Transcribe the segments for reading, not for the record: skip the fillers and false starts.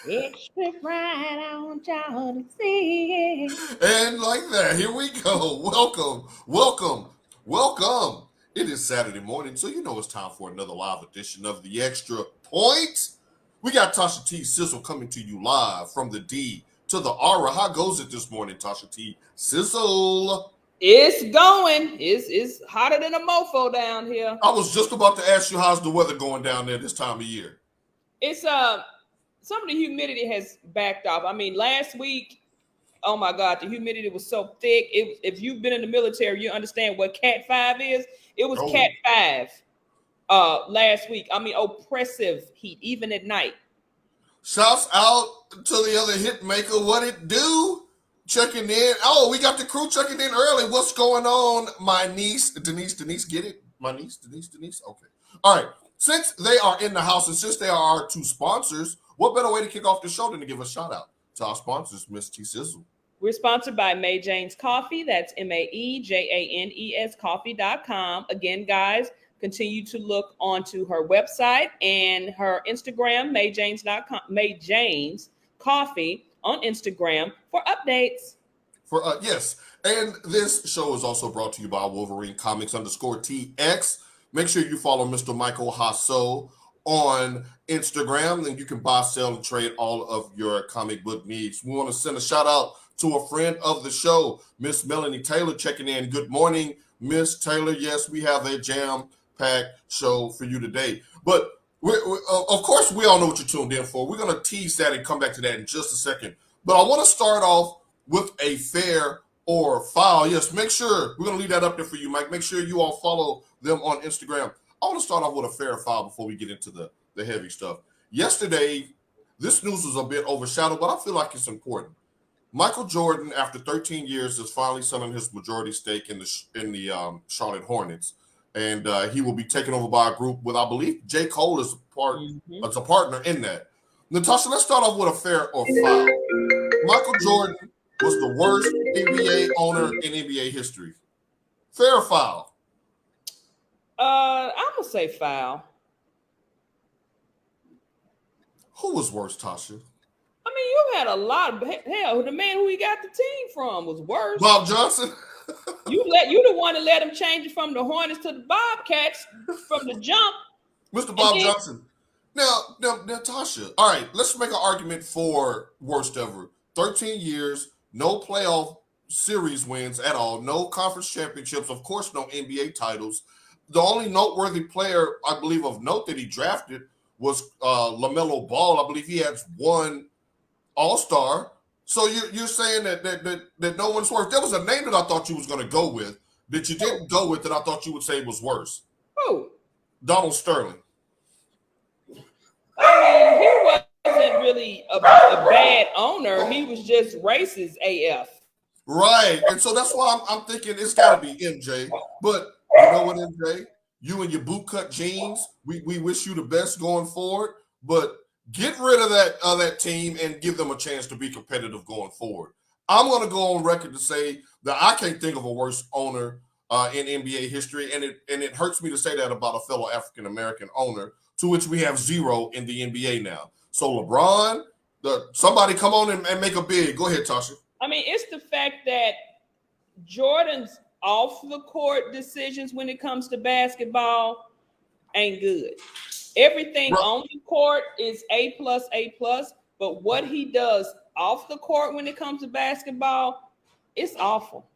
Extra right, I want y'all to see it. And like that, here we go. Welcome, welcome, welcome. It is Saturday morning, so you know it's time for another live edition of The Extra Point. We got Tasha T. Sizzle coming to you live from the D to the Aura. How goes it this morning, Tasha T. Sizzle? It's going. It's hotter than a mofo down here. I was just about to ask you how's the weather going down there this time of year. It's some of the humidity has backed off. I mean, last week, oh my God, the humidity was so thick. If you've been in the military, you understand what Cat 5 is. It was Cat Oh, 5 last week. I mean, oppressive heat, even at night. shouts out to the other hit maker. What it do? Checking in. Oh, we got the crew checking in early. What's going on? My niece, Denise, get it? My niece, Denise. Okay. All right. Since they are in the house and since they are our two sponsors, what better way to kick off the show than to give a shout out to our sponsors, Miss T Sizzle? We're sponsored by May Jane's Coffee. That's MAEJANES coffee.com. Again, guys, continue to look onto her website and her Instagram, mayjanes.com, May Jane's Coffee on Instagram for updates. Yes. And this show is also brought to you by Wolverine Comics _TX. Make sure you follow Mr. Michael Hasso on Instagram. Then you can buy, sell, and trade all of your comic book needs. We want to send a shout out to a friend of the show, Miss Melanie Taylor, checking in. Good morning, Miss Taylor. Yes, we have a jam-packed show for you today. But of course, we all know what you're tuned in for. We're going to tease that and come back to that in just a second. But I want to start off with a fair or foul. Yes, make sure we're going to leave that up there for you, Mike. Make sure you all follow them on Instagram. I want to start off with a fair or foul before we get into the heavy stuff. Yesterday, this news was a bit overshadowed, but I feel like it's important. Michael Jordan, after 13 years, is finally selling his majority stake in the Charlotte Hornets, and he will be taken over by a group with, I believe, J. Cole is as a partner in that. Natasha, let's start off with a fair or foul. Michael Jordan was the worst NBA owner in NBA history. Fair or foul? I'm going to say foul. Who was worse, Tasha? I mean, you had a lot of hell. The man who he got the team from was worse. Bob Johnson. You the one that let him change it from the Hornets to the Bobcats from the jump. Mr. Bob Johnson. Now, Tasha. All right, let's make an argument for worst ever. 13 years, no playoff series wins at all, no conference championships, of course, no NBA titles. The only noteworthy player, I believe, of note that he drafted was LaMelo Ball. I believe he had one All-Star. So you're saying that no one's worse. There was a name that I thought you was going to go with that you didn't go with that I thought you would say was worse. Who? Donald Sterling. I mean, he wasn't really a bad owner. He was just racist AF. Right. And so that's why I'm thinking it's got to be MJ. But you know what, MJ? You and your bootcut jeans, we wish you the best going forward. But get rid of that team and give them a chance to be competitive going forward. I'm going to go on record to say that I can't think of a worse owner in NBA history, and it hurts me to say that about a fellow African American owner, to which we have zero in the NBA now. So LeBron, somebody come on and make a bid. Go ahead, Tasha. I mean, it's the fact that Jordan's off the court decisions when it comes to basketball ain't good. Everything on the court is A+, but what he does off the court when it comes to basketball, it's awful.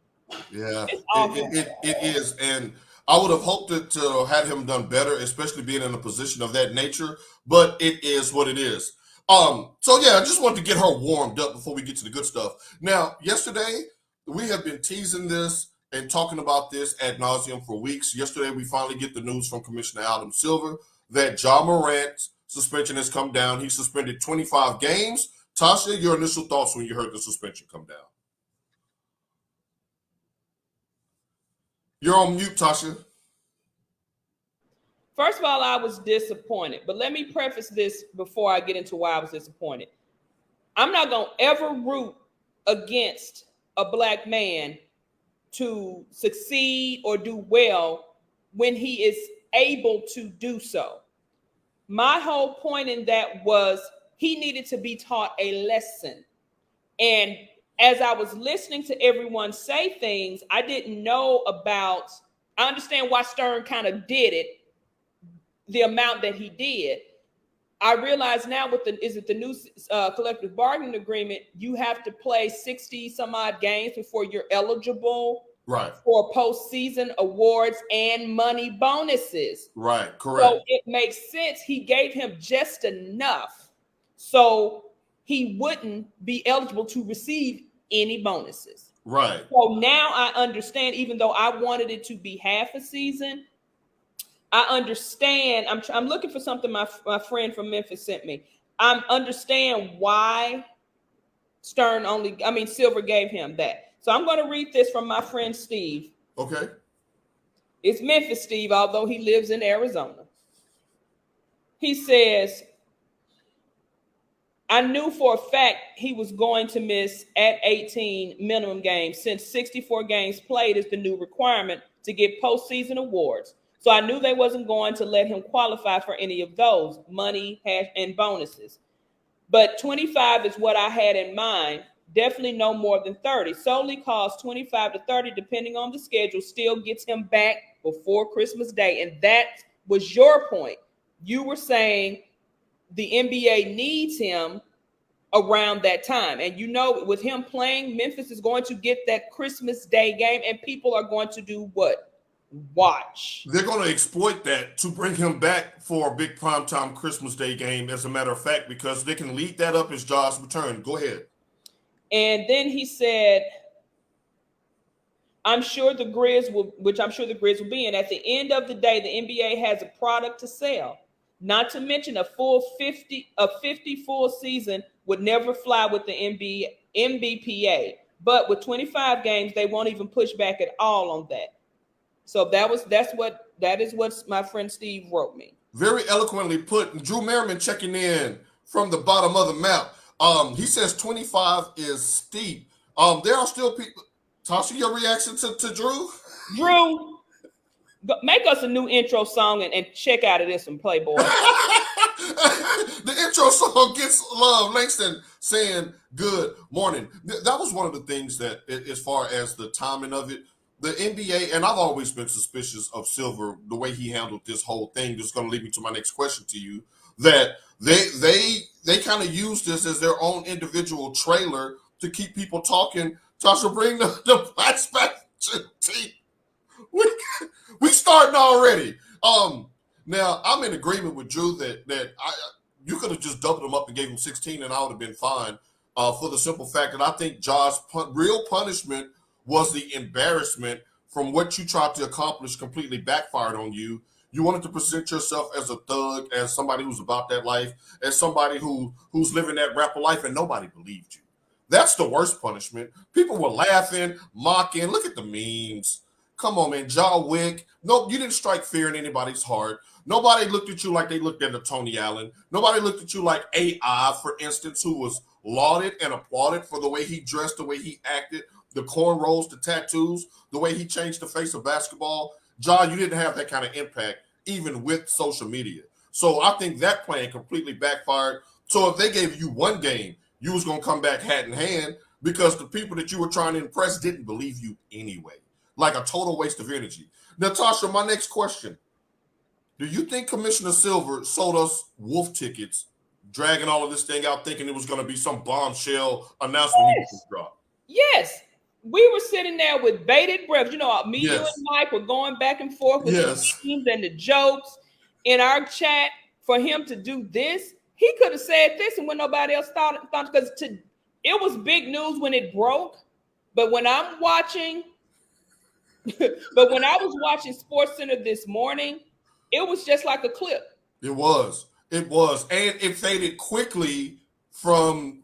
Yeah, it's awful. It is. And I would have hoped to have him done better, especially being in a position of that nature, but it is what it is. So yeah, I just wanted to get her warmed up before we get to the good stuff. Now, yesterday, we have been teasing this and talking about this ad nauseum for weeks. Yesterday, we finally get the news from Commissioner Adam Silver that Ja Moran's suspension has come down. He's suspended 25 games. Tasha, your initial thoughts when you heard the suspension come down? You're on mute, Tasha. First of all, I was disappointed, but let me preface this before I get into why I was disappointed. I'm not going to ever root against a black man to succeed or do well when he is able to do so. My whole point in that was he needed to be taught a lesson. And as I was listening to everyone say things, I didn't know about, I understand why Stern kind of did it, the amount that he did. I realize now with the new collective bargaining agreement, you have to play 60 some odd games before you're eligible for postseason awards and money bonuses. Right, correct. So it makes sense. He gave him just enough so he wouldn't be eligible to receive any bonuses. Right. So now I understand, even though I wanted it to be half a season, I understand. I'm looking for something my friend from Memphis sent me. I understand why Silver gave him that. So I'm going to read this from my friend Steve. Okay. It's Memphis Steve, although he lives in Arizona. He says, I knew for a fact he was going to miss at 18 minimum games since 64 games played is the new requirement to get postseason awards. So I knew they wasn't going to let him qualify for any of those, money, and bonuses. But 25 is what I had in mind. Definitely no more than 30. Solely costs 25 to 30, depending on the schedule, still gets him back before Christmas Day. And that was your point. You were saying the NBA needs him around that time. And you know, with him playing, Memphis is going to get that Christmas Day game, and people are going to do what? Watch. They're going to exploit that to bring him back for a big primetime Christmas Day game, as a matter of fact, because they can lead that up as Ja's return. Go ahead. And then he said, I'm sure the Grizz will be in. At the end of the day, the NBA has a product to sell. Not to mention a 50 full season would never fly with the NBPA. But with 25 games, they won't even push back at all on that. So that is what my friend Steve wrote me. Very eloquently put. Drew Merriman checking in from the bottom of the map. He says 25 is steep. There are still people. Tasha, your reaction to Drew? Drew, make us a new intro song and check out of this one, Playboy. The intro song gets love. Langston saying good morning. That was one of the things that, as far as the timing of it, the NBA, and I've always been suspicious of Silver, the way he handled this whole thing. This is going to lead me to my next question to you, that they kind of use this as their own individual trailer to keep people talking. Tasha, bring the blacks back to tea. We starting already. Now I'm in agreement with Drew that you could have just doubled him up and gave him 16, and I would have been fine. For the simple fact that I think Ja's real punishment was the embarrassment from what you tried to accomplish completely backfired on you. You wanted to present yourself as a thug, as somebody who's about that life, as somebody who's living that rapper life, and nobody believed you. That's the worst punishment. People were laughing, mocking. Look at the memes. Come on, man. Ja Wick. No, you didn't strike fear in anybody's heart. Nobody looked at you like they looked at a Tony Allen. Nobody looked at you like AI, for instance, who was lauded and applauded for the way he dressed, the way he acted, the cornrows, the tattoos, the way he changed the face of basketball. Ja, you didn't have that kind of impact, even with social media. So I think that plan completely backfired. So if they gave you one game, you was going to come back hat in hand, because the people that you were trying to impress didn't believe you anyway. Like a total waste of energy. Natasha, my next question. Do you think Commissioner Silver sold us wolf tickets, dragging all of this thing out, thinking it was going to be some bombshell announcement he was going to drop? Yes. We were sitting there with bated breath. You know, me, you, and Mike were going back and forth with the memes and the jokes in our chat. For him to do this, he could have said this, and when nobody else thought because it was big news when it broke. But when I was watching SportsCenter this morning, it was just like a clip. It was, and it faded quickly from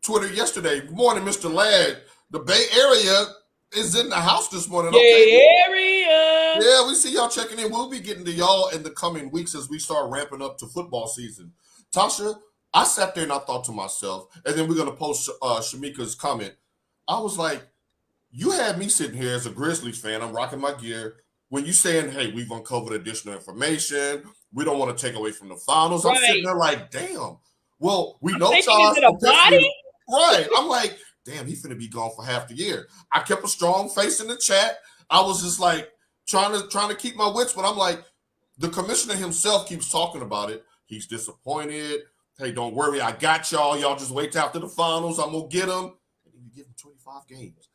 Twitter yesterday. Good morning, Mr. Ladd. The Bay Area is in the house this morning. Bay Area. Yeah, we see y'all checking in. We'll be getting to y'all in the coming weeks as we start ramping up to football season. Tasha, I sat there and I thought to myself, and then we're going to post Shamika's comment. I was like, you had me sitting here as a Grizzlies fan. I'm rocking my gear. When you saying, hey, we've uncovered additional information, we don't want to take away from the finals. I'm sitting there like, damn, Well, we I'm know thinking, Charles is it a body? Right. I'm like, damn, he finna be gone for half the year. I kept a strong face in the chat. I was just like trying to keep my wits, but I'm like, the commissioner himself keeps talking about it. He's disappointed. Hey, don't worry, I got y'all. Y'all just wait till after the finals. I'm gonna get him. And you give him 25 games.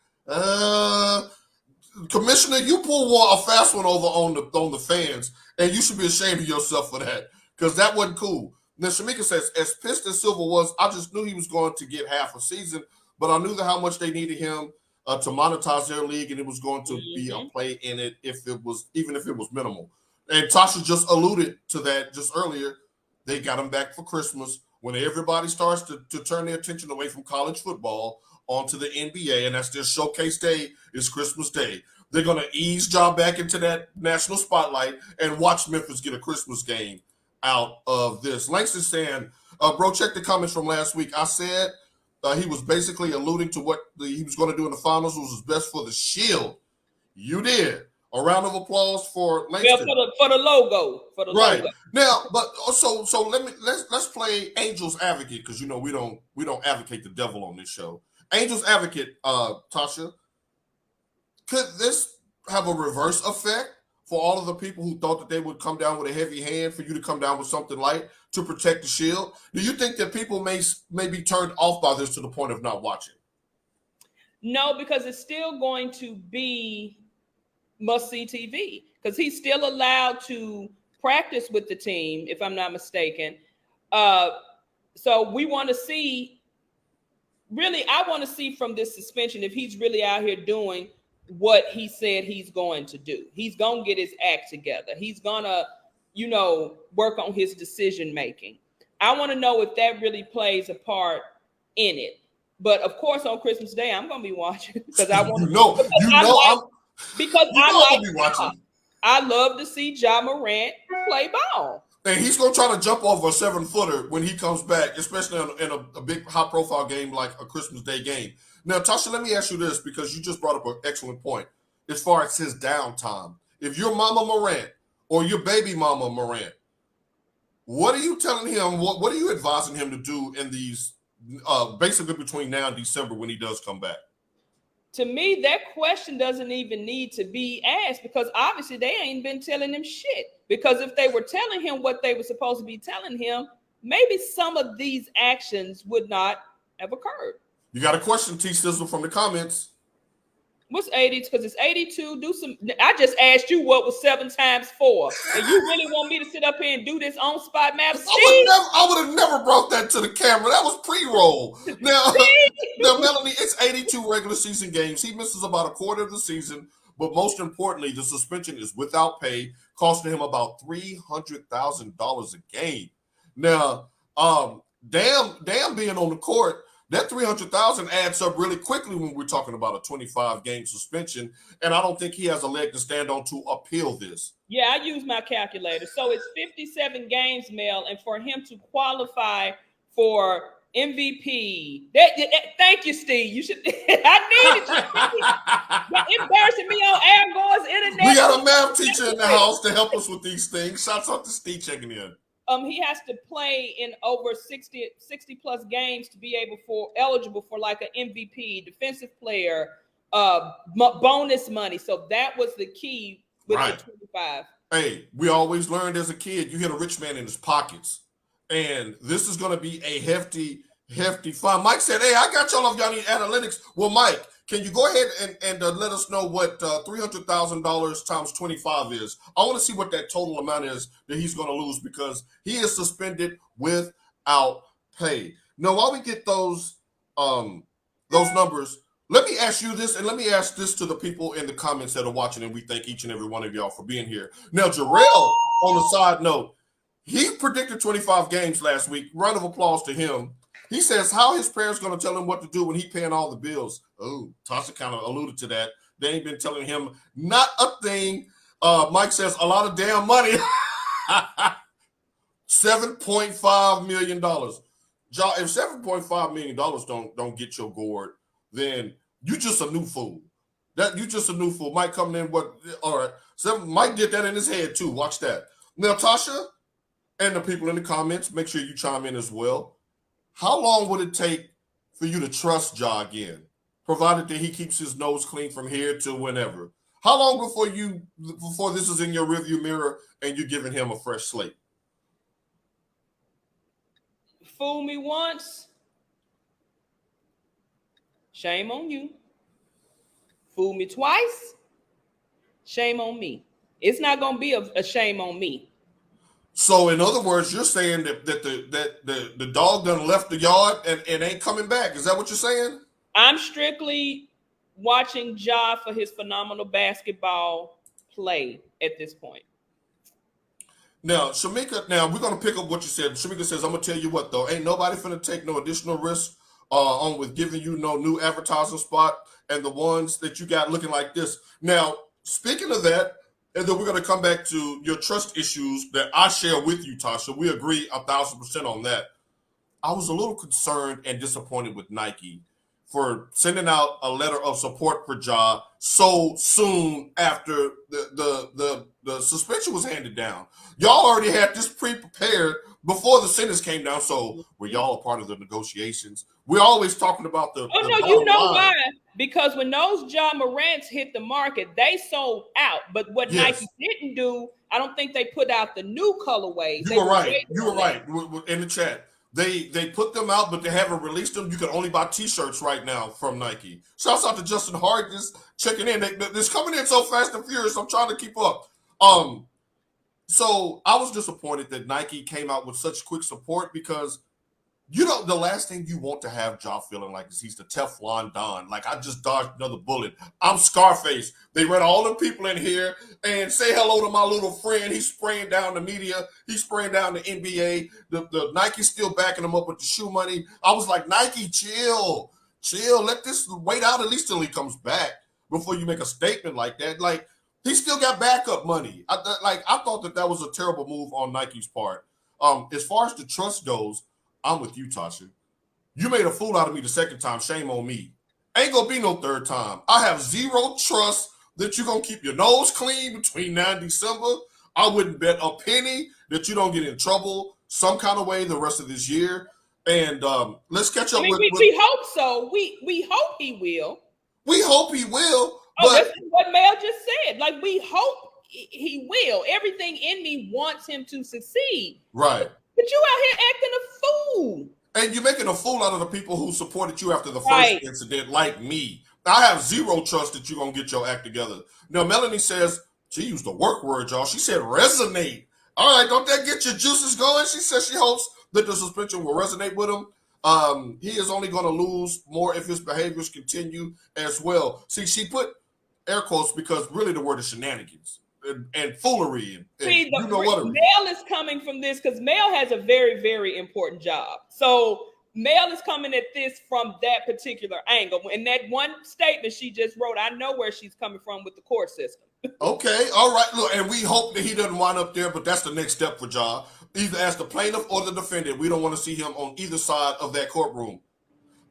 Commissioner, you pull a fast one over on the fans, and you should be ashamed of yourself for that, because that wasn't cool. Then Shamika says, as pissed as Silver was, I just knew he was going to get half a season, but I knew how much they needed him to monetize their league, and it was going to be a play in it even if it was minimal. And Tasha just alluded to that just earlier. They got him back for Christmas when everybody starts to turn their attention away from college football onto the NBA, and that's their showcase day is Christmas Day. They're going to ease Ja back into that national spotlight and watch Memphis get a Christmas game out of this. Langston saying, bro, check the comments from last week. I said he was basically alluding to what he was going to do in the finals was best for the Shield. You did. A round of applause for Langston. Yeah, for the logo. For the right. logo. Now, but so let's play Angel's Advocate, because you know we don't advocate the devil on this show. Angel's Advocate, Tasha, could this have a reverse effect for all of the people who thought that they would come down with a heavy hand for you to come down with something light to protect the Shield? Do you think that people may be turned off by this to the point of not watching? No, because it's still going to be must-see TV, because he's still allowed to practice with the team, if I'm not mistaken. So we want to see, really, I want to see from this suspension if he's really out here doing what he said he's going to do. He's going to get his act together. He's going to, work on his decision making. I want to know if that really plays a part in it. But of course, on Christmas Day, I'm going to be watching because I want I love to see Ja Moran't play ball. And he's going to try to jump over a 7-footer when he comes back, especially in a big high-profile game like a Christmas Day game. Now, Tasha, let me ask you this, because you just brought up an excellent point as far as his downtime. If you're Mama Moran't or your baby Mama Moran't, what are you telling him? What are you advising him to do in these basically between now and December when he does come back? To me, that question doesn't even need to be asked, because obviously they ain't been telling him shit. Because if they were telling him what they were supposed to be telling him, maybe some of these actions would not have occurred. You got a question, T Sizzle, from the comments. What's 80? Because it's 82. I just asked you what was 7 times 4. And you really want me to sit up here and do this on spot math? I would have never brought that to the camera. That was pre-roll. Now, Melanie, it's 82 regular season games. He misses about a quarter of the season, but most importantly, the suspension is without pay, costing him about $300,000 a game. Now, damn being on the court, that $300,000 adds up really quickly when we're talking about a 25-game suspension, and I don't think he has a leg to stand on to appeal this. Yeah, I use my calculator. So it's 57 games, Mel, and for him to qualify for MVP. Thank you, Steve. You should. I needed you. You're embarrassing me on Aragorn's internet. We got a math teacher in the house to help us with these things. Shouts out to Steve checking in. He has to play in over 60 plus games to be eligible for like an MVP, defensive player, bonus money. So that was the key with the 25. Hey, we always learned as a kid, you hit a rich man in his pockets. And this is going to be a hefty fine. Mike said, hey, I got y'all if y'all need analytics. Well, Mike, can you go ahead and let us know what $300,000 times 25 is? I want to see what that total amount is that he's going to lose, because he is suspended without pay. Now, while we get those numbers, let me ask you this, and let me ask this to the people in the comments that are watching, and we thank each and every one of y'all for being here. Now, Jarrell, on the side note, he predicted 25 games last week. Round of applause to him. He says, how his parents going to tell him what to do when he paying all the bills? Oh, Tasha kind of alluded to that. They ain't been telling him not a thing. Mike says, a lot of damn money. $7.5 million. Ja, if $7.5 million don't get your gourd, then you just a new fool. You just a new fool. Mike coming in, all right. So Mike did that in his head too. Watch that. Now, Tasha and the people in the comments, make sure you chime in as well. how long would it take for you to trust Ja again, provided that he keeps his nose clean from here to whenever? How long before this is in your rearview mirror and you're giving him a fresh slate? Fool me once, shame on you. Fool me twice, shame on me. It's not gonna be a shame on me. So, in other words, you're saying that the dog done left the yard and ain't coming back. Is that what you're saying? I'm strictly watching Ja for his phenomenal basketball play at this point. Now, Shamika, now we're gonna pick up what you said. Shamika says, I'm gonna tell you what though, ain't nobody finna take no additional risk on with giving you no new advertising spot and the ones that you got looking like this. Now, speaking of that, and then we're gonna come back to your trust issues that I share with you, Tasha. We agree 1,000% on that. I was a little concerned and disappointed with Nike for sending out a letter of support for Ja so soon after the suspension was handed down. Y'all already had this pre-prepared before the sentence came down. So were y'all a part of the negotiations? We're always talking about the. Oh no, you know why? Because when those Ja Morants hit the market, they sold out. But what Nike didn't do, I don't think they put out the new colorways. You were right. You were right in the chat. They put them out, but they haven't released them. You can only buy T-shirts right now from Nike. Shouts out to Justin Hart just checking in. It's coming in so fast and furious. I'm trying to keep up. So I was disappointed that Nike came out with such quick support because the last thing you want to have Ja feeling like is he's the Teflon Don. Like, I just dodged another bullet. I'm Scarface. They read all the people in here and say hello to my little friend. He's spraying down the media. He's spraying down the NBA. The Nike's still backing him up with the shoe money. I was like, Nike, chill. Let this wait out at least till he comes back before you make a statement like that. Like, he still got backup money. I thought that was a terrible move on Nike's part. As far as the trust goes, I'm with you, Tasha. You made a fool out of me the second time. Shame on me. Ain't gonna be no third time. I have zero trust that you're gonna keep your nose clean between now and December. I wouldn't bet a penny that you don't get in trouble some kind of way the rest of this year. And let's catch up with. We hope so. We hope he will. We hope he will. Oh, that's what Mel just said. Like, we hope he will. Everything in me wants him to succeed. Right. But you out here acting a fool. And you're making a fool out of the people who supported you after the first incident, like me. I have zero trust that you're going to get your act together. Now, Melanie says, she used the work word, y'all. She said resonate. All right, don't that get your juices going? She says she hopes that the suspension will resonate with him. He is only going to lose more if his behaviors continue as well. See, she put air quotes because really the word is shenanigans. And foolery. See, Mel is coming from this because Mel has a very, very important job. So Mel is coming at this from that particular angle. In that one statement she just wrote, I know where she's coming from with the court system. Okay, all right. Look, and we hope that he doesn't wind up there, but that's the next step for Ja. Either as the plaintiff or the defendant. We don't want to see him on either side of that courtroom.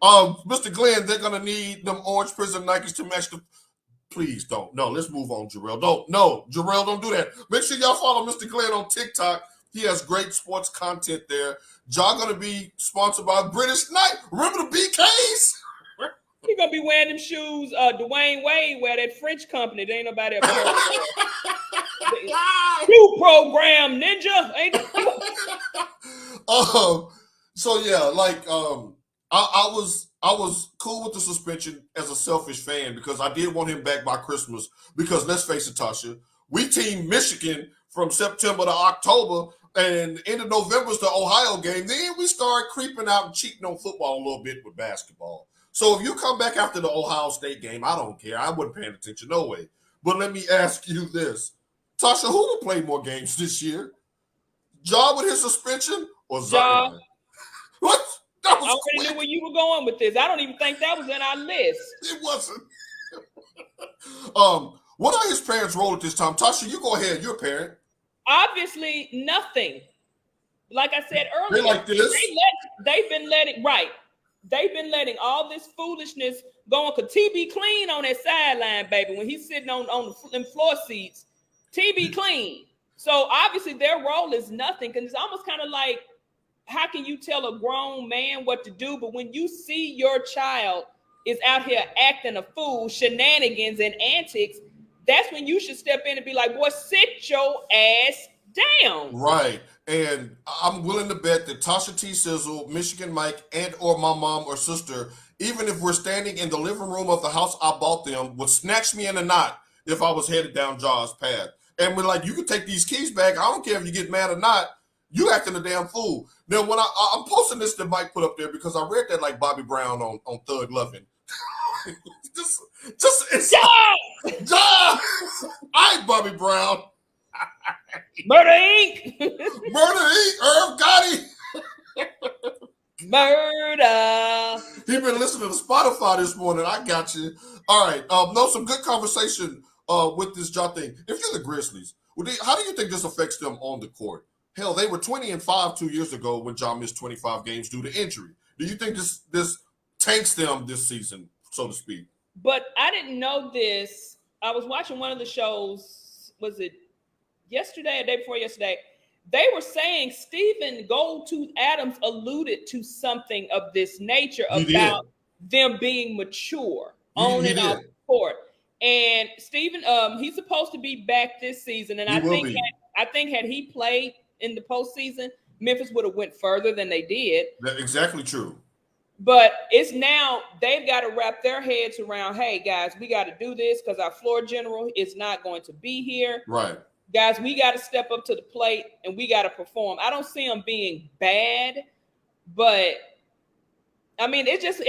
Mr. Glenn, they're going to need them orange prison Nikes to match the... Please don't. No, let's move on, Jarrell. Jarrell, don't do that. Make sure y'all follow Mr. Glenn on TikTok. He has great sports content there. Ja gonna be sponsored by British Knight. Remember the BKs? He gonna be wearing them shoes Dwayne Wade wear, that French company. There ain't nobody ever heard of. New program, ninja. Ain't So yeah, like I was cool with the suspension as a selfish fan because I did want him back by Christmas. Because let's face it, Tasha, we team Michigan from September to October, and end of November is the Ohio game. Then we start creeping out and cheating on football a little bit with basketball. So if you come back after the Ohio State game, I don't care. I wasn't paying attention no way. But let me ask you this. Tasha, who will play more games this year? Ja with his suspension or Zion? What? I already knew where you were going with this. I don't even think that was in our list. It wasn't. What are his parents' role at this time? Tasha, you go ahead. You're a parent. Obviously, nothing. Like I said earlier, they like this. They've been letting all this foolishness go on. Cause TB clean on that sideline, baby. When he's sitting on them floor seats, TB clean. So obviously their role is nothing. Cause it's almost kind of like how can you tell a grown man what to do? But when you see your child is out here acting a fool, shenanigans and antics, that's when you should step in and be like, boy, sit your ass down. Right. And I'm willing to bet that Tasha T. Sizzle, Michigan Mike, and or my mom or sister, even if we're standing in the living room of the house I bought them, would snatch me in a knot if I was headed down Ja's path. And we're like, you can take these keys back. I don't care if you get mad or not. You acting a damn fool. Now, when I'm posting this that Mike put up there because I read that like Bobby Brown on Thug Lovin'. It's Ja! I Bobby Brown. Murder Inc. Murder Inc. Irv Gotti. Murder. He been listening to Spotify this morning. I got you. All right. No, some good conversation with this Ja thing. If you're the Grizzlies, how do you think this affects them on the court? Hell, they were 20-5 2 years ago when Ja missed 25 games due to injury. Do you think this tanks them this season, so to speak? But I didn't know this. I was watching one of the shows. Was it yesterday or day before yesterday? They were saying Stephen Goldtooth Adams alluded to something of this nature about them being mature on and off the court. And Stephen, he's supposed to be back this season, and I think had he played in the postseason, Memphis would have went further than they did. That's exactly true. But it's now they've got to wrap their heads around, hey, guys, we got to do this because our floor general is not going to be here. Right. Guys, we got to step up to the plate and we got to perform. I don't see them being bad, but I mean, it just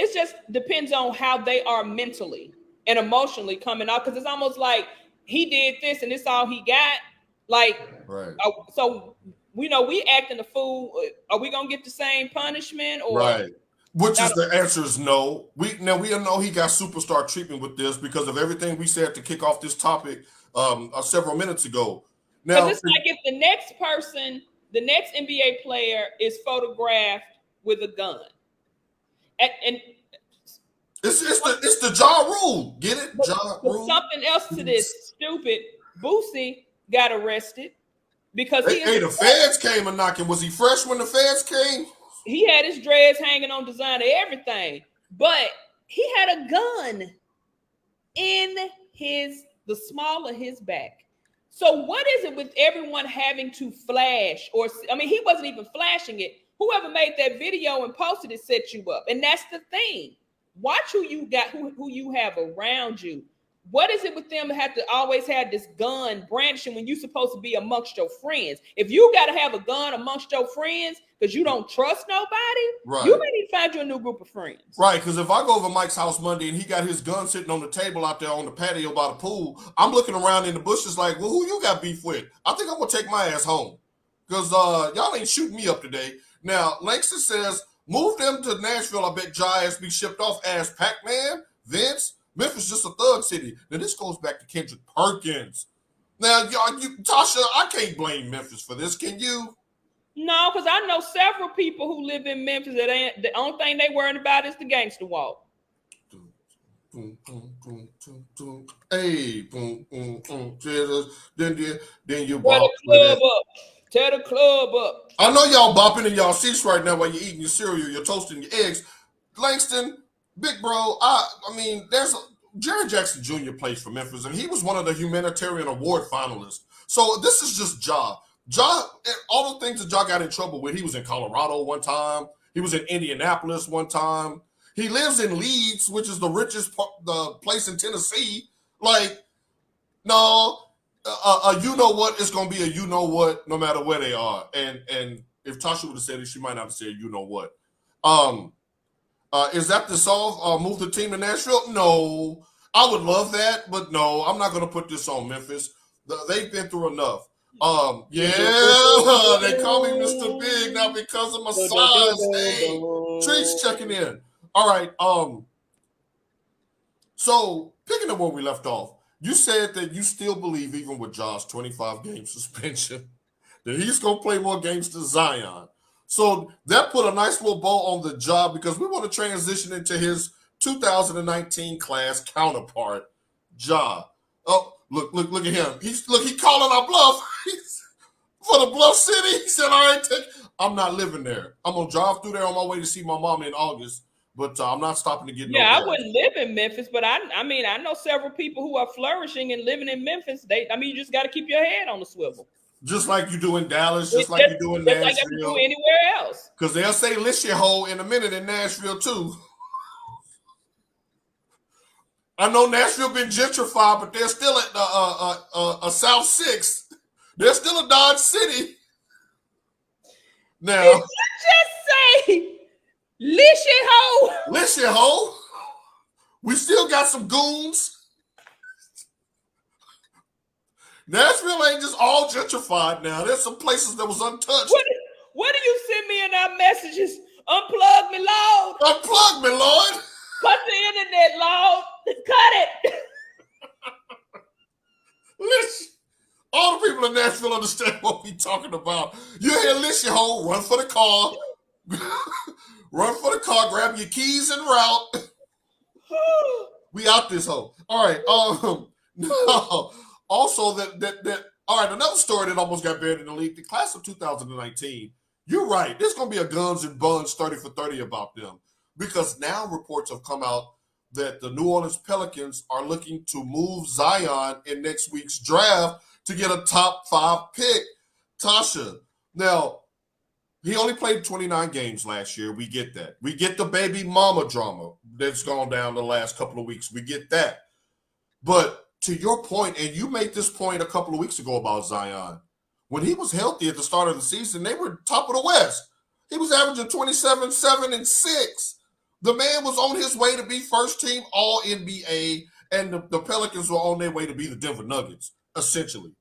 depends on how they are mentally and emotionally coming out, because it's almost like he did this and it's all he got. Like, right. So we know we acting a fool. Are we gonna get the same punishment? Or right. Which is the answer is no. We know he got superstar treatment with this because of everything we said to kick off this topic several minutes ago. Now it's like if the next NBA player is photographed with a gun, and it's the Ja rule. Get it? Ja rule. Something else to this stupid. Boosie got arrested because the feds came a knocking. Was he fresh when the feds came? He had his dreads hanging on designer everything, but he had a gun in the small of his back. So what is it with everyone having to flash? He wasn't even flashing it. Whoever made that video and posted it set you up. And that's the thing. Watch who you got, who you have around you. What is it with them to have to always have this gun brandishing when you're supposed to be amongst your friends? If you got to have a gun amongst your friends because you don't trust nobody, right, you may need to find you a new group of friends. Right, because if I go over Mike's house Monday and he got his gun sitting on the table out there on the patio by the pool, I'm looking around in the bushes like, well, who you got beef with? I think I'm going to take my ass home because y'all ain't shooting me up today. Now, Langston says, move them to Nashville. I bet Ja ass be shipped off as Pac-Man, Vince. Memphis just a thug city. Now, this goes back to Kendrick Perkins. Now, Tasha, I can't blame Memphis for this. Can you? No, because I know several people who live in Memphis that ain't the only thing they worried about is the gangster walk. Hey, then you bop. Tear the club up. I know y'all bopping in y'all seats right now while you're eating your cereal, you're toasting your eggs. Langston, big bro, I mean, Jerry Jackson Jr. plays for Memphis, and he was one of the humanitarian award finalists. So this is just Ja. All the things that Ja got in trouble with, he was in Colorado one time. He was in Indianapolis one time. He lives in Leeds, which is the richest the place in Tennessee. Like, no, you know what? It's going to be a you know what no matter where they are. And if Tasha would have said it, she might not have said you know what. Is that the solve? Move the team to Nashville? No. I would love that, but no, I'm not going to put this on Memphis. They've been through enough. Yeah, they call me Mr. Big now because of my size. Hey, Trees checking in. All right. So picking up where we left off, you said that you still believe, even with Ja's 25-game suspension, that he's going to play more games than Zion. So that put a nice little bow on the job because we want to transition into his 2019 class counterpart, Ja. Oh, look at him. He's calling our bluff. for the Bluff City. He said, all right, I'm not living there. I'm going to drive through there on my way to see my mom in August, but I'm not stopping to get no gas. I wouldn't live in Memphis, but I mean, I know several people who are flourishing and living in Memphis. You just got to keep your head on the swivel. Just like you do in Dallas, just like you do in Nashville. Like you do anywhere else. Because they'll say list your hole in a minute in Nashville, too. I know Nashville been gentrified, but they're still at a South 6. They're still a Dodge City. Now, did you just say list your hole? List your hole. We still got some goons. Nashville ain't just all gentrified now. There's some places that was untouched. What do you send me in our messages? Unplug me, Lord. Unplug me, Lord. Cut the internet, Lord. Cut it. Listen, all the people in Nashville understand what we talking about. You hear list your hole, run for the car. Run for the car, grab your keys and route. We out this hole. All right. No. Also, all right, another story that almost got buried in the league, the class of 2019. You're right. There's going to be a guns and buns 30 for 30 about them because now reports have come out that the New Orleans Pelicans are looking to move Zion in next week's draft to get a top 5 pick. Tasha, now, he only played 29 games last year. We get that. We get the baby mama drama that's gone down the last couple of weeks. We get that. But to your point, and you made this point a couple of weeks ago about Zion, when he was healthy at the start of the season, they were top of the West. He was averaging 27, 7, and 6. The man was on his way to be first team All-NBA, and the Pelicans were on their way to be the Denver Nuggets, essentially.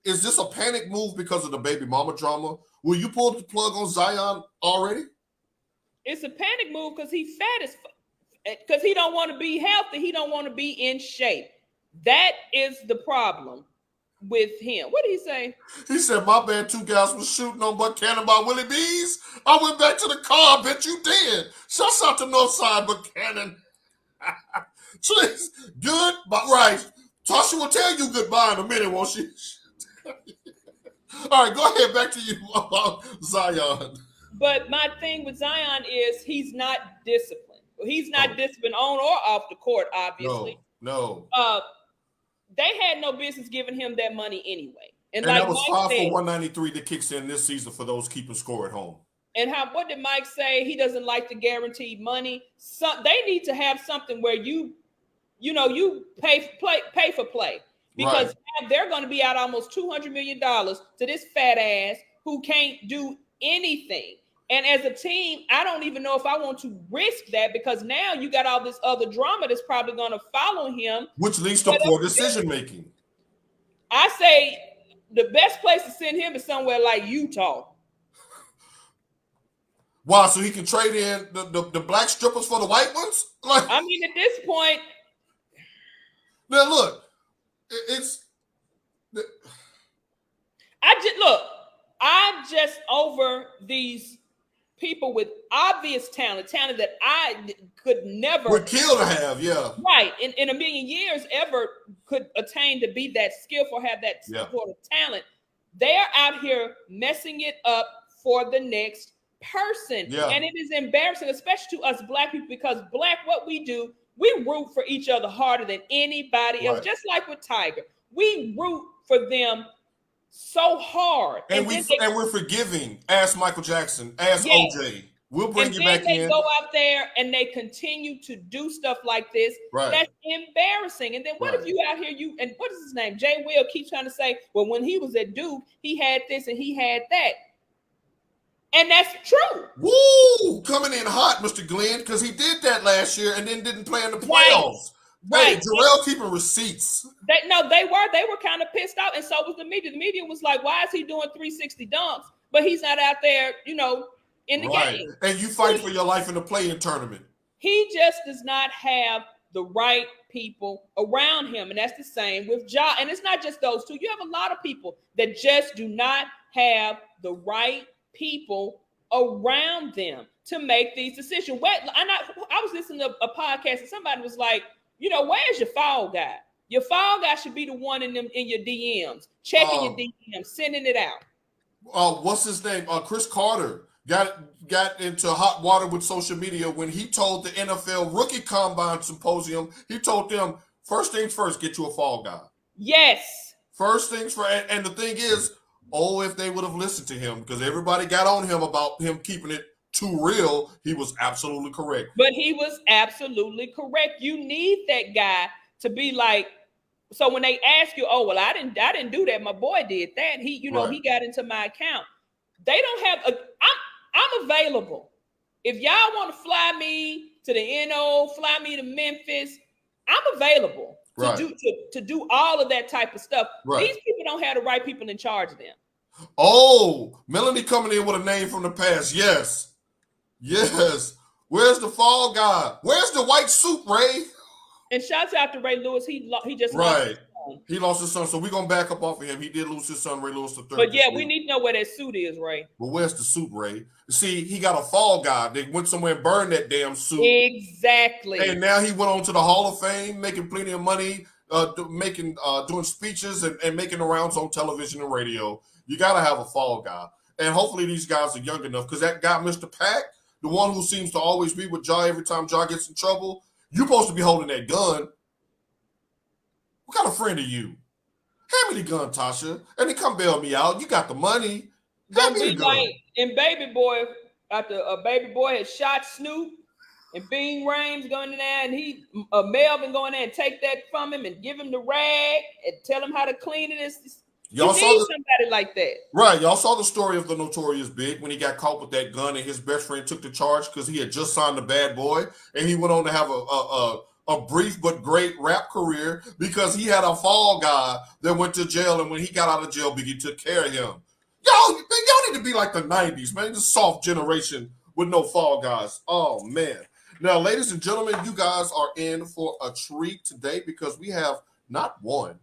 Is this a panic move because of the baby mama drama? Will you pull the plug on Zion already? It's a panic move because he's fat as fuck. Because he don't want to be healthy. He don't want to be in shape. That is the problem with him. What did he say? He said, my bad, 2 guys was shooting on Buck Cannon by Willie B's. I went back to the car. I bet you did. Shouts out to Northside Buck Cannon. Good, but right. Tasha will tell you goodbye in a minute, won't she? All right, go ahead. Back to you about Zion. But my thing with Zion is he's not disciplined. He's not disciplined on or off the court, obviously. No. They had no business giving him that money anyway. And like that was Mike 5 for 193 that kicks in this season for those keeping score at home. And what did Mike say? He doesn't like the guaranteed money. They need to have something where you pay for play. Because now they're going to be out almost $200 million to this fat ass who can't do anything. And as a team, I don't even know if I want to risk that because now you got all this other drama that's probably going to follow him. Which leads to poor decision-making. I say the best place to send him is somewhere like Utah. Wow, so he can trade in the black strippers for the white ones? I mean, at this point. Now, look, I'm just over these people with obvious talent that I could never would kill to have, yeah. Right. In a million years ever could attain to be that skillful, have that sort of talent. They're out here messing it up for the next person. Yeah. And it is embarrassing, especially to us black people, because what we do, we root for each other harder than anybody else. Just like with Tiger. We root for them so hard. And we're forgiving. Ask Michael Jackson. Ask OJ. We'll bring you back in. They go out there and they continue to do stuff like this. Right. That's embarrassing. And then what if you out here, and what is his name? Jay Will keeps trying to say, well, when he was at Duke, he had this and he had that. And that's true. Woo! Coming in hot, Mr. Glenn, because he did that last year and then didn't play in the playoffs. Right. Hey, Jarrell keeping receipts. They were kind of pissed off, and so was the media. The media was like, why is he doing 360 dunks, but he's not out there, in the game? And you fight for your life in the play-in tournament. He just does not have the right people around him, and that's the same with Ja. And it's not just those two. You have a lot of people that just do not have the right people around them to make these decisions. I was listening to a podcast, and somebody was like, where's your fall guy? Your fall guy should be the one in your DMs, checking your DMs, sending it out. What's his name? Chris Carter got into hot water with social media when he told the NFL Rookie Combine Symposium, he told them, first things first, get you a fall guy. Yes. First things first. And the thing is, if they would have listened to him, because everybody got on him about him keeping it too real, he was absolutely correct. But he was absolutely correct. You need that guy to be like, so when they ask you, oh, well, I didn't do that. My boy did that. He, he got into my account. They don't have I'm available. If y'all want to fly me to the NO, fly me to Memphis, I'm available to do all of that type of stuff. Right. These people don't have the right people in charge of them. Oh, Melanie coming in with a name from the past. Yes. Where's the fall guy? Where's the white suit, Ray? And shouts out to Ray Lewis. He just lost his son. He lost his son, so we're going to back up off of him. He did lose his son, Ray Lewis III. But yeah, we need to know where that suit is, Ray. Well, where's the suit, Ray? See, he got a fall guy. They went somewhere and burned that damn suit. Exactly. And now he went on to the Hall of Fame, making plenty of money, doing speeches and making the rounds on television and radio. You got to have a fall guy. And hopefully these guys are young enough, because that guy, Mr. Pack, the one who seems to always be with Ja every time Ja gets in trouble, you're supposed to be holding that gun. What kind of friend are you? Hand me the gun, Tasha, and then come bail me out. You got the money. Hand me the gun. Like in Baby Boy, after a Baby Boy had shot Snoop, and Bing Rames going in there, and Melvin going there and take that from him and give him the rag and tell him how to clean it. Y'all saw somebody like that. Right. Y'all saw the story of the Notorious Big when he got caught with that gun and his best friend took the charge because he had just signed a Bad Boy, and he went on to have a brief but great rap career because he had a fall guy that went to jail, and when he got out of jail, Biggie took care of him. Y'all need to be like the 90s, man. This soft generation with no fall guys. Oh, man. Now, ladies and gentlemen, you guys are in for a treat today because we have not one,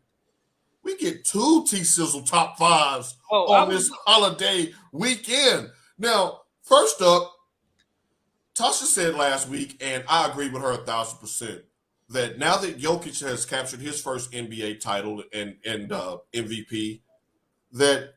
we get 2 Sizzle top 5s on this holiday weekend. Now, first up, Tasha said last week, and I agree with her 1,000%, that now that Jokic has captured his first NBA title and MVP, that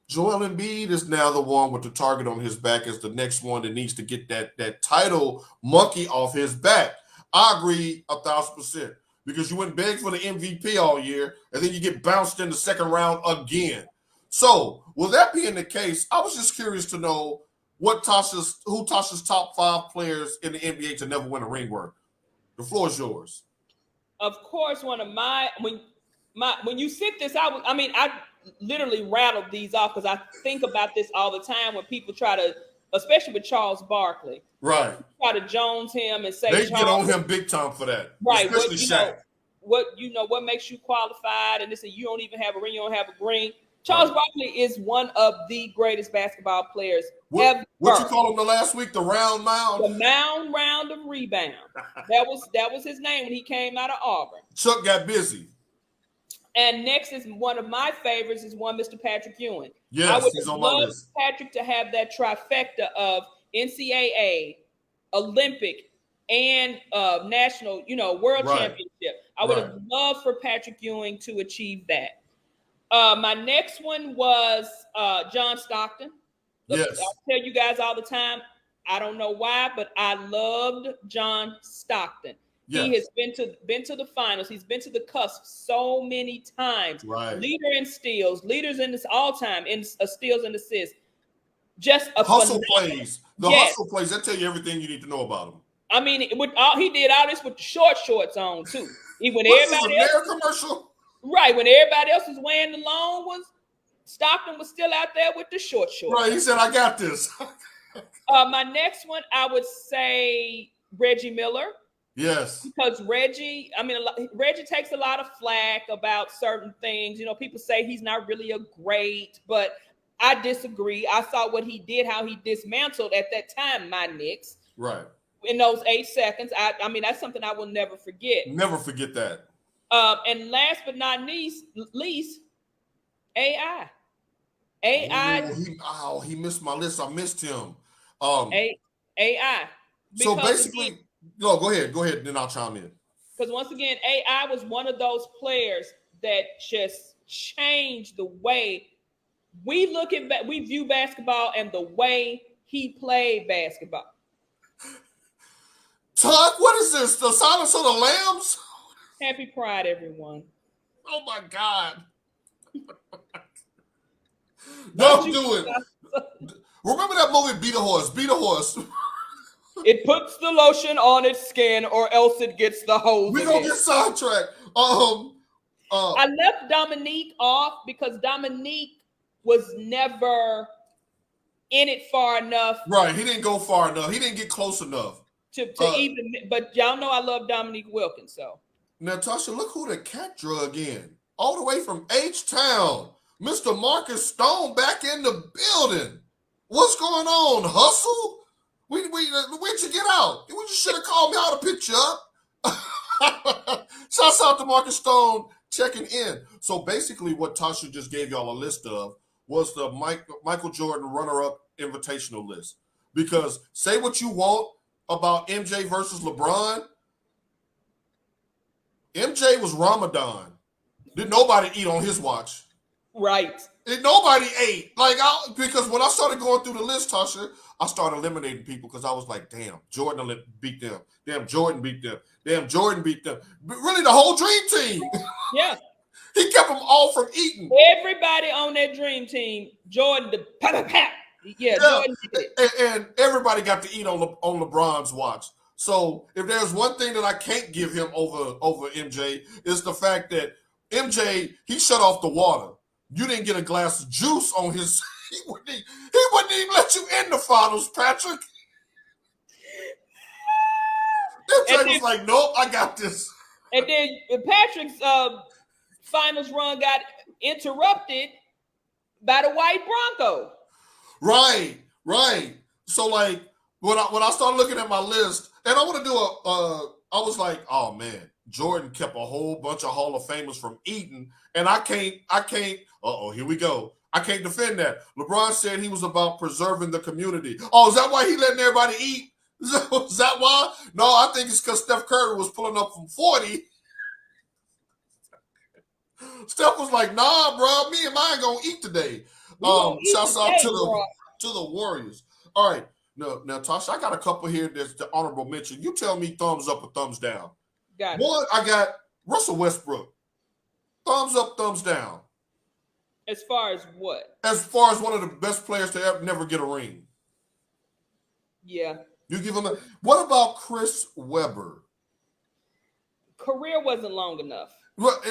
Joel Embiid is now the one with the target on his back as the next one that needs to get that title monkey off his back. I agree 1,000%. Because you went big for the MVP all year, and then you get bounced in the second round again. So, with that being the case, I was just curious to know who Tasha's top 5 players in the NBA to never win a ring were. The floor is yours. Of course, one of when you sit this, I literally rattled these off because I think about this all the time when people try to, especially with Charles Barkley. Right. Try to Jones him and say they get on him big time for that. Right. Especially Shaq. What makes you qualified? And they say you don't even have a ring, you don't have a green. Charles Barkley is one of the greatest basketball players ever. What you call him the last week? The round mound? The round of rebound. That was his name when he came out of Auburn. Chuck got busy. And next is one of my favorites is one Mr. Patrick Ewing. Yes, he's on my list. Patrick to have that trifecta of NCAA, Olympic, and national, world championship. I would have loved for Patrick Ewing to achieve that. My next one was John Stockton. Yes. I tell you guys all the time, I don't know why, but I loved John Stockton. Yes. He has been to the finals. He's been to the cusp so many times. Right. Leader in steals, leaders in this all time in steals and assists. Just a hustle plays. Hustle plays. That tell you everything you need to know about him. I mean, he did all this with the shorts on too. When everybody else commercial. Right, when everybody else was wearing the long ones, Stockton was still out there with the shorts. Right, he said, "I got this." My next one, I would say Reggie Miller. Yes, because Reggie takes a lot of flack about certain things. People say he's not really a great, but I disagree. I saw what he did, how he dismantled at that time my Knicks. Right. In those 8 seconds. That's something I will never forget. Never forget that. And last but not least, AI. He missed my list. I missed him. AI. So basically, no, go ahead, then I'll chime in. Because once again, AI was one of those players that just changed the way we view basketball and the way he played basketball. Tuck, what is this? The Silence of the Lambs? Happy Pride, everyone. Oh my God. Don't do it. Remember that movie, Beat a Horse? Beat a Horse. It puts the lotion on its skin or else it gets the hose. We're going to get sidetracked. I left Dominique off because Dominique was never in it far enough. Right. He didn't go far enough. He didn't get close enough. To even, but y'all know I love Dominique Wilkins. So Natasha, look who the cat drug in. All the way from H-Town. Mr. Marcus Stone back in the building. What's going on, Hustle? Where'd you get out? You just should have called me out to pick you up. Shouts out to Marcus Stone checking in. So basically what Tasha just gave y'all a list of was the Michael Jordan runner-up invitational list. Because say what you want about MJ versus LeBron, MJ was Ramadan. Did nobody eat on his watch? Right. And nobody ate. Because when I started going through the list, Tasha, I started eliminating people because I was like, damn, Jordan beat them. Damn, Jordan beat them. Damn, Jordan beat them. But really, the whole dream team. Yeah. He kept them all from eating. Everybody on that dream team, Jordan, yeah. Jordan did it. And everybody got to eat on LeBron's watch. So if there's one thing that I can't give him over MJ, is the fact that MJ, he shut off the water. You didn't get a glass of juice on his. He wouldn't even let you in the finals, Patrick. MJ was like, nope, I got this. And then Patrick's finals run got interrupted by the White Bronco. Right. So like when I started looking at my list, and I want to do I was like, oh man, Jordan kept a whole bunch of Hall of Famers from eating, and I can't. Here we go. I can't defend that. LeBron said he was about preserving the community. Oh, is that why he letting everybody eat? Is that why? No, I think it's because Steph Curry was pulling up from 40. Steph was like, nah, bro, me and mine gonna eat today. Shouts out to the Warriors. All right. Now, Tasha, I got a couple here that's the honorable mention. You tell me thumbs up or thumbs down. Got One, I got Russell Westbrook. Thumbs up, thumbs down. As far as what? As far as one of the best players to ever never get a ring. Yeah. You give him a. What about Chris Webber? Career wasn't long enough.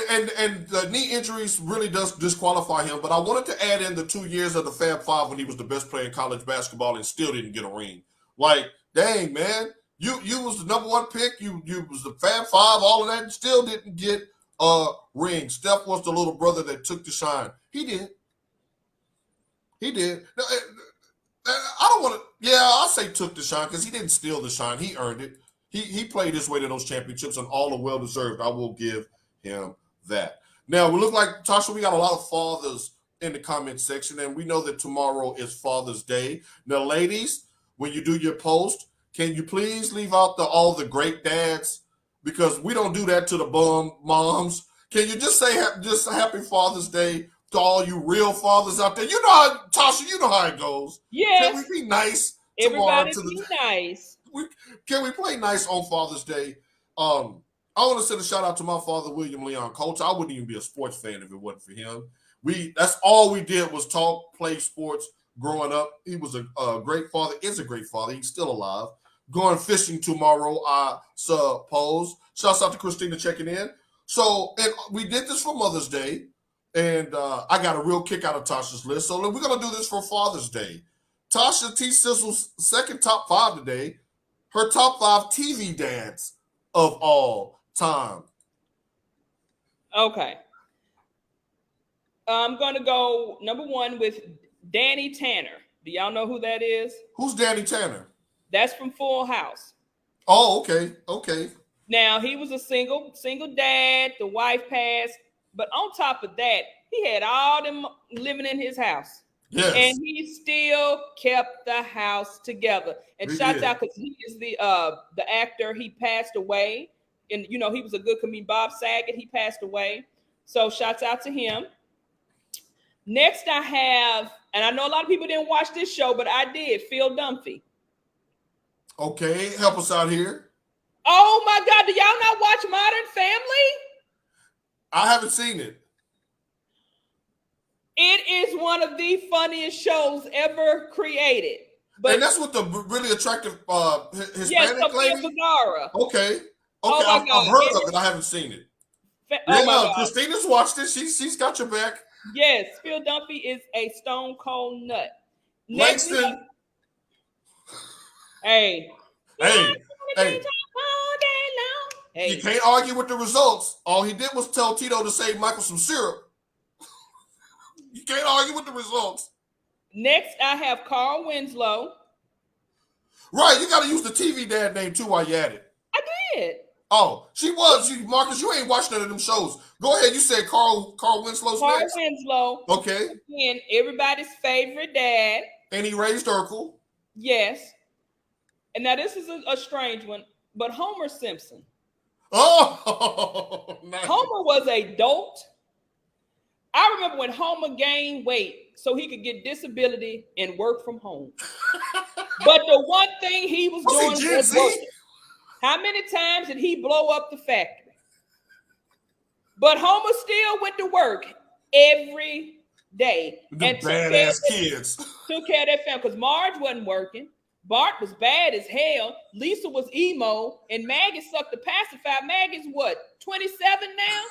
And the knee injuries really does disqualify him. But I wanted to add in the 2 years of the Fab Five when he was the best player in college basketball and still didn't get a ring. Like, dang, man. You was the number one pick. You was the Fab Five, all of that, and still didn't get a ring. Steph was the little brother that took the shine. He did. Now, I don't want to. Yeah, I'll say took the shine because he didn't steal the shine. He earned it. He played his way to those championships, and all are well deserved. I will give him that. Now we look like Tasha. We got a lot of fathers in the comment section, and we know that tomorrow is Father's Day. Now, ladies, when you do your post, can you please leave out all the great dads, because we don't do that to the bum moms. Can you just say just Happy Father's Day to all you real fathers out there? You know how, Tasha, you know how it goes. Yes. Can we be nice tomorrow? Everybody be nice. Can we play nice on Father's Day? I want to send a shout out to my father, William Leon Coates. I wouldn't even be a sports fan if it wasn't for him. That's all we did was talk, play sports growing up. He was a great father, is a great father. He's still alive. Going fishing tomorrow, I suppose. Shouts out to Christina checking in. So, and we did this for Mother's Day, and I got a real kick out of Tasha's list. So we're going to do this for Father's Day. Tasha T. Sizzle's second top five today, her top five TV dads of all time. Okay. I'm going to go number one with Danny Tanner. Do y'all know who that is? Who's Danny Tanner? That's from Full House. Oh, okay. Now, he was a single dad. The wife passed. But on top of that, he had all them living in his house. Yes. And he still kept the house together. And shouts out because he is the actor. He passed away and you know, he was a good comedian. Bob Saget, he passed away. So shouts out to him. Next, I have, and I know a lot of people didn't watch this show, but I did, Phil Dunphy. Okay, help us out here. Oh my God, do y'all not watch Modern Family? I haven't seen it. It is one of the funniest shows ever created. But and that's what the really attractive Hispanic Sofia lady? Vergara. Okay. Oh my God. I've heard of it. I haven't seen it. Oh my God. Christina's watched it. She's got your back. Yes, Phil Dunphy is a stone cold nut. Langston. Hey. Hey. Hey. You can't argue with the results. All he did was tell Tito to save Michael some syrup. You can't argue with the results. Next, I have Carl Winslow. Right, you got to use the TV dad name too while you at it. I did. Oh, Marcus, you ain't watched none of them shows. Go ahead, you said Carl Winslow's next. Winslow. Okay. And everybody's favorite dad. And he raised Urkel. Yes. And now this is a strange one, but Homer Simpson. Oh, nice. Homer was a dolt. I remember when Homer gained weight so he could get disability and work from home. But the one thing he was doing was working. How many times did he blow up the factory? But Homer still went to work every day. The badass kids. Took care of that family because Marge wasn't working. Bart was bad as hell. Lisa was emo. And Maggie sucked the pacifier. Maggie's what, 27 now?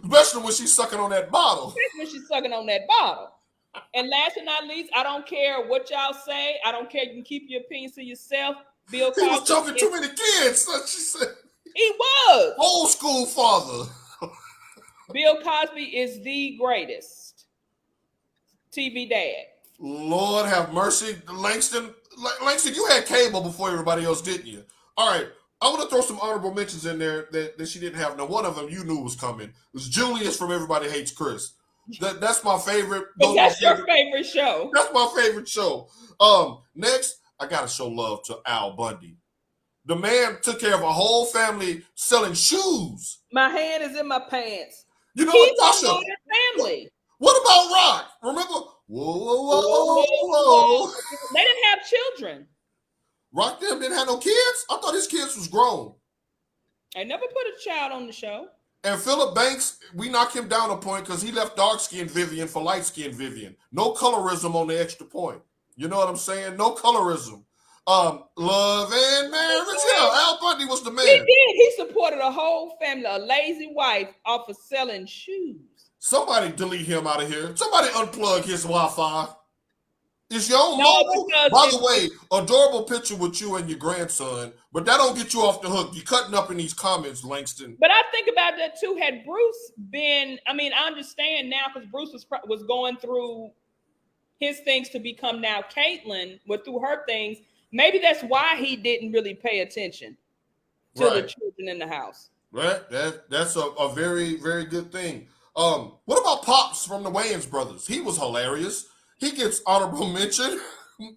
Especially when she's sucking on that bottle. And last but not least, I don't care what y'all say. I don't care. You can keep your opinions to yourself. Bill Cosby. He was choking too many kids. She said. He was. Old school father. Bill Cosby is the greatest TV dad. Lord have mercy. Langston, you had cable before everybody else, didn't you? All right. I want to throw some honorable mentions in there that she didn't have. Now, one of them you knew was coming. It was Julius from Everybody Hates Chris. That's my favorite. That's your favorite show. That's my favorite show. Next, I got to show love to Al Bundy. The man took care of a whole family selling shoes. My hand is in my pants. You know what, Tasha? Family. What about Rock? Remember? Whoa. They didn't have children. Rock them didn't have no kids? I thought his kids was grown. I never put a child on the show. And Philip Banks, we knocked him down a point because he left dark-skinned Vivian for light-skinned Vivian. No colorism on the extra point. You know what I'm saying? No colorism. Love and marriage. Yeah, Al Bundy was the man. He did. He supported a whole family, a lazy wife, off of selling shoes. Somebody delete him out of here. Somebody unplug his Wi-Fi. It's your own logo. By the way, adorable picture with you and your grandson, but that don't get you off the hook. You're cutting up in these comments, Langston. But I think about that too. Had Bruce been, I understand now because Bruce was going through his things to become now Caitlyn, but through her things, maybe that's why he didn't really pay attention to the children in the house. Right. That's a very, very good thing. What about Pops from the Wayans brothers? He was hilarious. He gets honorable mention.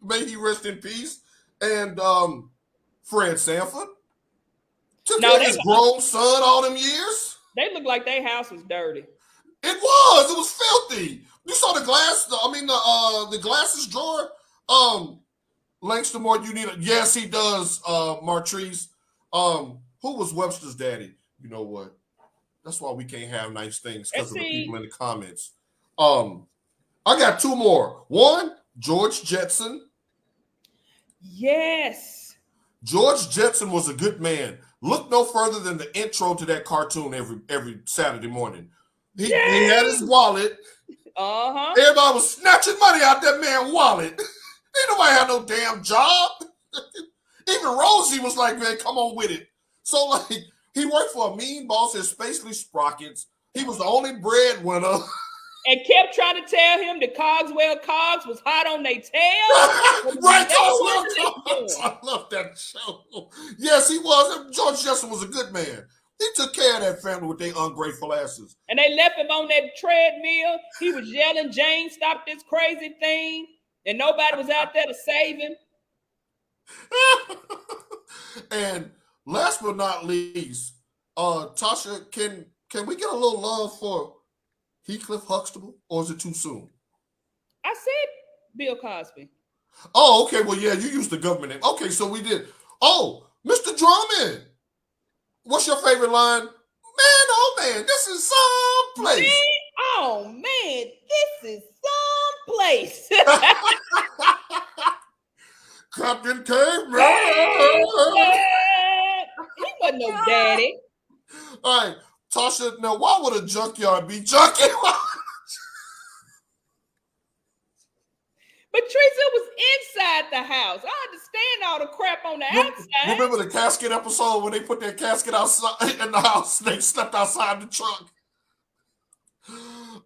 May he rest in peace. And Fred Sanford took care of his grown son all them years. They look like their house was dirty. It was filthy. You saw the glass. The glasses drawer. Langston Moore, you need a yes, he does. Martrice. Who was Webster's daddy? You know what? That's why we can't have nice things because of the people in the comments. I got two more. One, George Jetson. Yes. George Jetson was a good man. Look no further than the intro to that cartoon every Saturday morning. He had his wallet. Uh-huh. Everybody was snatching money out that man's wallet. Ain't nobody had no damn job. Even Rosie was like, man, come on with it. So, like, he worked for a mean boss at Spacely Sprockets. He was the only breadwinner. And kept trying to tell him the Cogswell Cogs was hot on their tail. Right, Cogswell Cogs. I love that show. Yes, he was. George Jetson was a good man. He took care of that family with their ungrateful asses. And they left him on that treadmill. He was yelling, Jane, stop this crazy thing. And nobody was out there to save him. And last but not least, Tasha, can we get a little love for Heathcliff Huxtable, or is it too soon? I said Bill Cosby. Oh, okay. Well, yeah, you used the government name. Okay, so we did. Oh, Mr. Drummond. What's your favorite line? Man, oh man, this is some place. Man, oh man, this is some place. Captain Caveman. He wasn't no daddy. All right, Tasha, now why would a junkyard be junky? But Teresa was inside the house. I understand all the crap on the outside. Remember the casket episode when they put their casket outside in the house? They slept outside the trunk.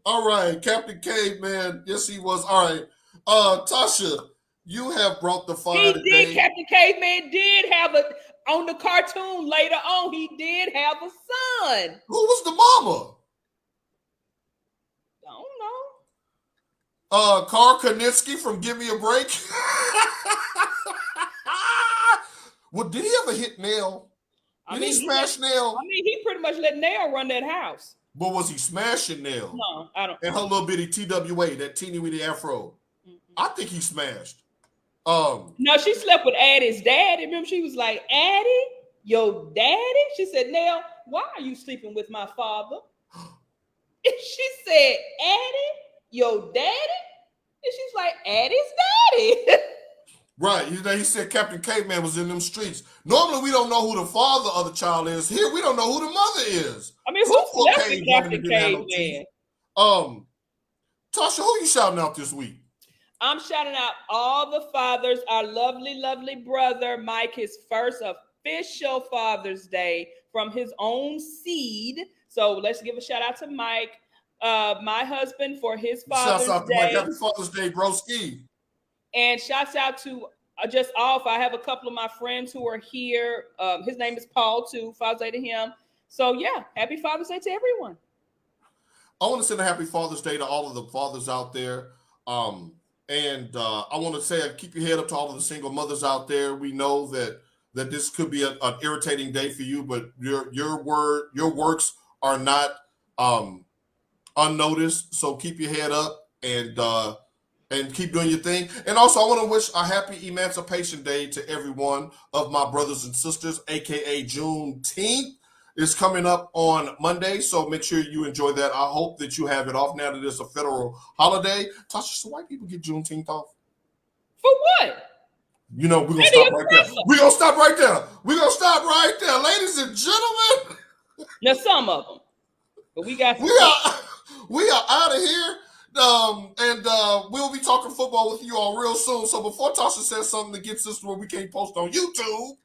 All right, Captain Caveman. Yes, he was. All right, Tasha, you have brought the fire today. Captain Caveman did have on the cartoon later on. He did have a son. Who was the mama? I don't know. Carl Kanitsky from Give Me a Break. Well, did he ever hit Nell? Did he smash Nell? I mean, he pretty much let Nell run that house. But was he smashing Nell? No, I don't. And her little bitty TWA, that teeny weeny afro. I think he smashed. No, she slept with Addie's dad. Remember, she was like, Addie, your daddy? She said, Nell, why are you sleeping with my father? And she said, Addie, your daddy? And she's like, Addie's daddy. Right. He said Captain Caveman was in them streets. Normally, we don't know who the father of the child is. Here, we don't know who the mother is. I mean, who slept with Captain Caveman? Tasha, who you shouting out this week? I'm shouting out all the fathers. Our lovely, lovely brother, Mike, his first official Father's Day from his own seed. So let's give a shout out to Mike. My husband for his Father's Day. Shouts out to Mike. Happy Father's Day, broski. And shouts out to just off. I have a couple of my friends who are here. His name is Paul too. Father's Day to him. So yeah, happy Father's Day to everyone. I want to send a happy Father's Day to all of the fathers out there. And I want to say, keep your head up to all of the single mothers out there. We know that this could be an irritating day for you, but your works are not unnoticed. So keep your head up and keep doing your thing. And also, I want to wish a happy Emancipation Day to every one of my brothers and sisters, aka Juneteenth. Is coming up on Monday, so make sure you enjoy that. I hope that you have it off now that it's a federal holiday. Tasha, so white people get Juneteenth off? For what? You know, we're going to stop right there. We're going to stop right there. We're going to stop right there. Ladies and gentlemen. Now, some of them. But we got... We are out of here. And we'll be talking football with you all real soon. So before Tasha says something that gets us to where we can't post on YouTube,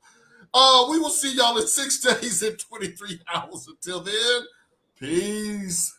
we will see y'all in 6 days and 23 hours. Until then, peace.